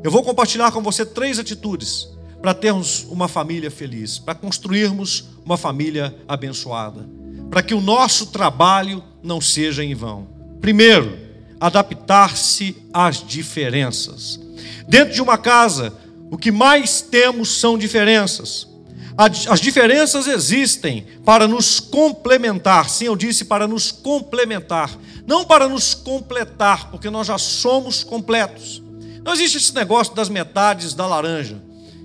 eu vou compartilhar com você 3 atitudes para termos uma família feliz, para construirmos uma família abençoada, para que o nosso trabalho não seja em vão. Primeiro, adaptar-se às diferenças. Dentro de uma casa, o que mais temos são diferenças. As diferenças existem para nos complementar. Sim, eu disse para nos complementar, não para nos completar, porque nós já somos completos. Não existe esse negócio das metades da laranja.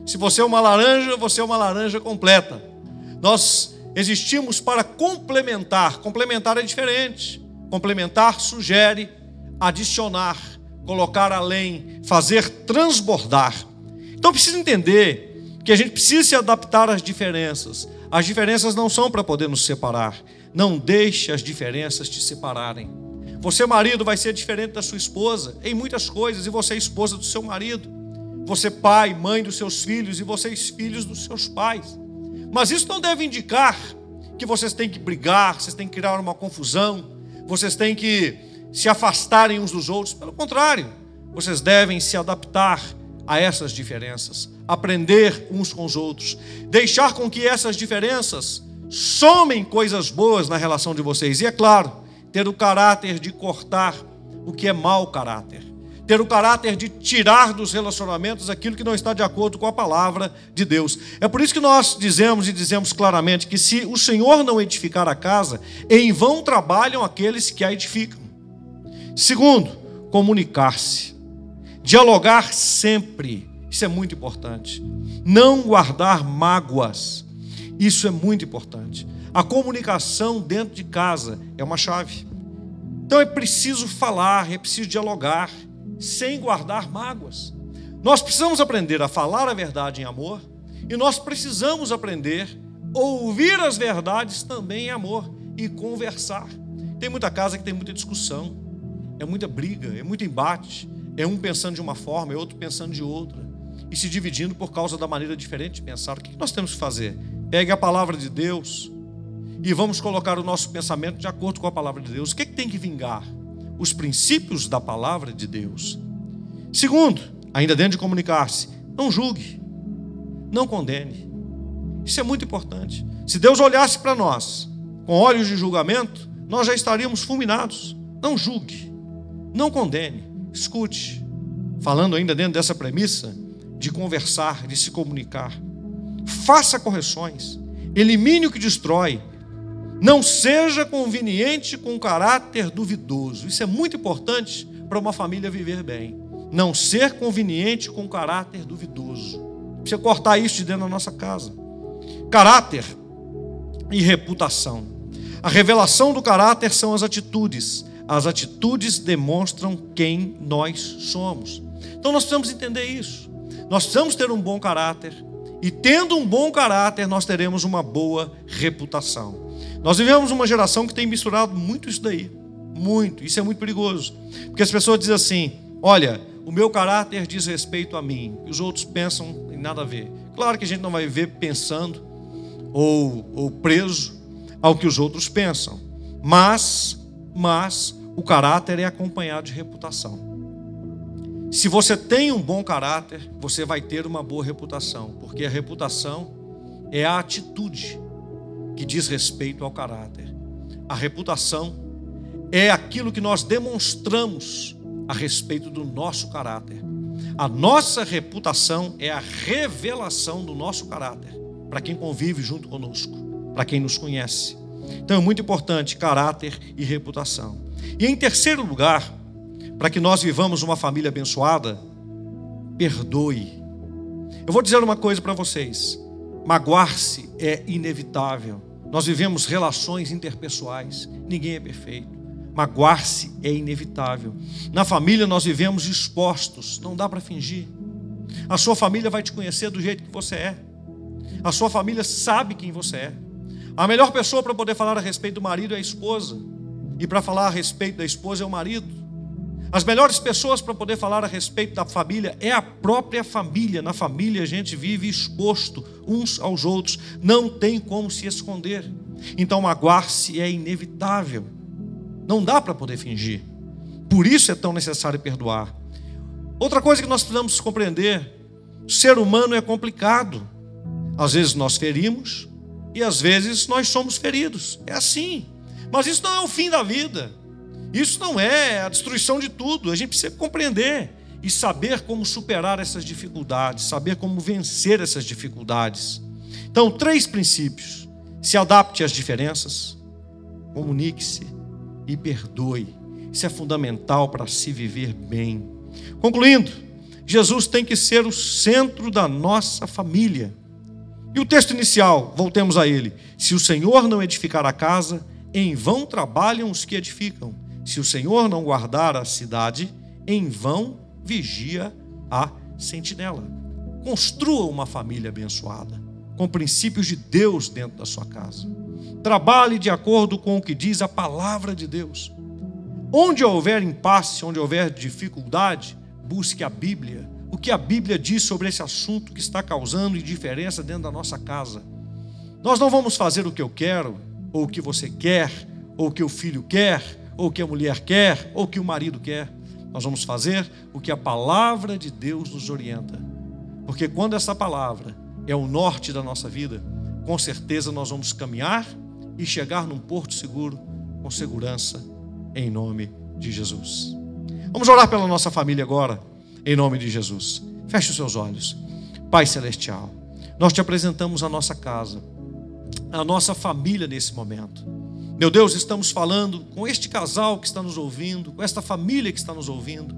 Se você é uma laranja completa. Nós existimos para complementar. Complementar é diferente. Complementar sugere adicionar, colocar além, fazer transbordar. Então precisa entender que a gente precisa se adaptar às diferenças. As diferenças não são para poder nos separar. Não deixe as diferenças te separarem. Você, marido, vai ser diferente da sua esposa em muitas coisas, e você é esposa do seu marido. Você, pai, mãe dos seus filhos, e vocês, filhos dos seus pais. Mas isso não deve indicar que vocês têm que brigar, vocês têm que criar uma confusão, vocês têm que se afastarem uns dos outros. Pelo contrário, vocês devem se adaptar a essas diferenças, aprender uns com os outros, deixar com que essas diferenças somem coisas boas na relação de vocês. E é claro, ter o caráter de cortar o que é mau caráter, ter o caráter de tirar dos relacionamentos aquilo que não está de acordo com a palavra de Deus. É por isso que nós dizemos claramente que se o Senhor não edificar a casa, em vão trabalham aqueles que a edificam. Segundo, comunicar-se, dialogar sempre, isso é muito importante. Não guardar mágoas, isso é muito importante. A comunicação dentro de casa é uma chave. Então é preciso falar, é preciso dialogar, sem guardar mágoas. Nós precisamos aprender a falar a verdade em amor, e nós precisamos aprender a ouvir as verdades também em amor e conversar. Tem muita casa que tem muita discussão, é muita briga, é muito embate, é um pensando de uma forma, é outro pensando de outra, e se dividindo por causa da maneira diferente de pensar. O que nós temos que fazer? Pegue a palavra de Deus e vamos colocar o nosso pensamento de acordo com a palavra de Deus. O que tem que vingar? Os princípios da palavra de Deus. Segundo, ainda dentro de comunicar-se, não julgue, não condene. Isso é muito importante. Se Deus olhasse para nós com olhos de julgamento, nós já estaríamos fulminados. Não julgue, não condene, escute. Falando ainda dentro dessa premissa de conversar, de se comunicar. Faça correções, elimine o que destrói. Não seja conveniente com caráter duvidoso. Isso é muito importante para uma família viver bem. Não ser conveniente com caráter duvidoso. Precisa cortar isso de dentro da nossa casa. Caráter e reputação. A revelação do caráter são as atitudes. As atitudes demonstram quem nós somos. Então nós precisamos entender isso. Nós precisamos ter um bom caráter. E tendo um bom caráter, nós teremos uma boa reputação. Nós vivemos uma geração que tem misturado muito isso daí. Muito. Isso é muito perigoso. Porque as pessoas dizem assim: olha, o meu caráter diz respeito a mim. E os outros pensam em nada a ver. Claro que a gente não vai viver pensando ou preso ao que os outros pensam. Mas o caráter é acompanhado de reputação. Se você tem um bom caráter, você vai ter uma boa reputação. Porque a reputação é a atitude que diz respeito ao caráter. A reputação é aquilo que nós demonstramos a respeito do nosso caráter. A nossa reputação é a revelação do nosso caráter para quem convive junto conosco, para quem nos conhece. Então é muito importante caráter e reputação. E em terceiro lugar, para que nós vivamos uma família abençoada, perdoe. Eu vou dizer uma coisa para vocês: magoar-se é inevitável. Nós vivemos relações interpessoais, ninguém é perfeito. Magoar-se é inevitável. Na família nós vivemos expostos, não dá para fingir. A sua família vai te conhecer do jeito que você é. A sua família sabe quem você é. A melhor pessoa para poder falar a respeito do marido é a esposa, e para falar a respeito da esposa é o marido. As melhores pessoas para poder falar a respeito da família é a própria família. Na família a gente vive exposto uns aos outros, não tem como se esconder. Então magoar-se é inevitável, não dá para poder fingir. Por isso é tão necessário perdoar. Outra coisa que nós precisamos compreender: o ser humano é complicado. Às vezes nós ferimos e às vezes nós somos feridos, é assim. Mas isso não é o fim da vida. Isso não é a destruição de tudo. A gente precisa compreender e saber como superar essas dificuldades, saber como vencer essas dificuldades. Então, 3 princípios: se adapte às diferenças, comunique-se e perdoe. Isso é fundamental para se viver bem. Concluindo, Jesus tem que ser o centro da nossa família. E o texto inicial, voltemos a ele: se o Senhor não edificar a casa, em vão trabalham os que edificam. Se o Senhor não guardar a cidade, em vão vigia a sentinela. Construa uma família abençoada, com princípios de Deus dentro da sua casa. Trabalhe de acordo com o que diz a palavra de Deus. Onde houver impasse, onde houver dificuldade, busque a Bíblia. O que a Bíblia diz sobre esse assunto que está causando indiferença dentro da nossa casa. Nós não vamos fazer o que eu quero, ou o que você quer, ou o que o filho quer, ou o que a mulher quer, ou o que o marido quer. Nós vamos fazer o que a palavra de Deus nos orienta. Porque quando essa palavra é o norte da nossa vida, com certeza nós vamos caminhar e chegar num porto seguro, com segurança, em nome de Jesus. Vamos orar pela nossa família agora, em nome de Jesus. Feche os seus olhos. Pai Celestial, nós te apresentamos a nossa casa, a nossa família nesse momento. Meu Deus, estamos falando com este casal que está nos ouvindo, com esta família que está nos ouvindo.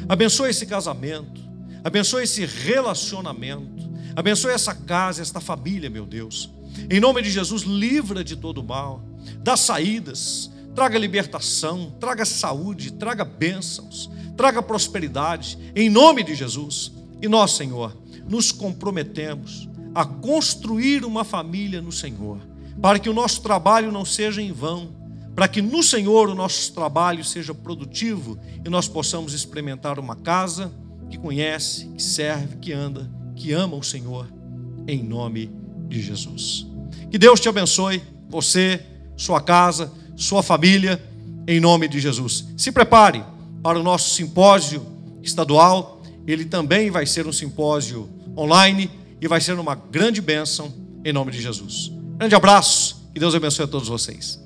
Abençoe esse casamento, abençoe esse relacionamento, abençoe essa casa, esta família, meu Deus. Em nome de Jesus, livra de todo mal, dá saídas, traga libertação, traga saúde, traga bênçãos, traga prosperidade, em nome de Jesus. E nós, Senhor, nos comprometemos a construir uma família no Senhor, para que o nosso trabalho não seja em vão, para que no Senhor o nosso trabalho seja produtivo e nós possamos experimentar uma casa que conhece, que serve, que anda, que ama o Senhor, em nome de Jesus. Que Deus te abençoe, você, sua casa, sua família, em nome de Jesus. Se prepare para o nosso simpósio estadual. Ele também vai ser um simpósio online e vai ser uma grande bênção, em nome de Jesus. Grande abraço, que Deus abençoe a todos vocês.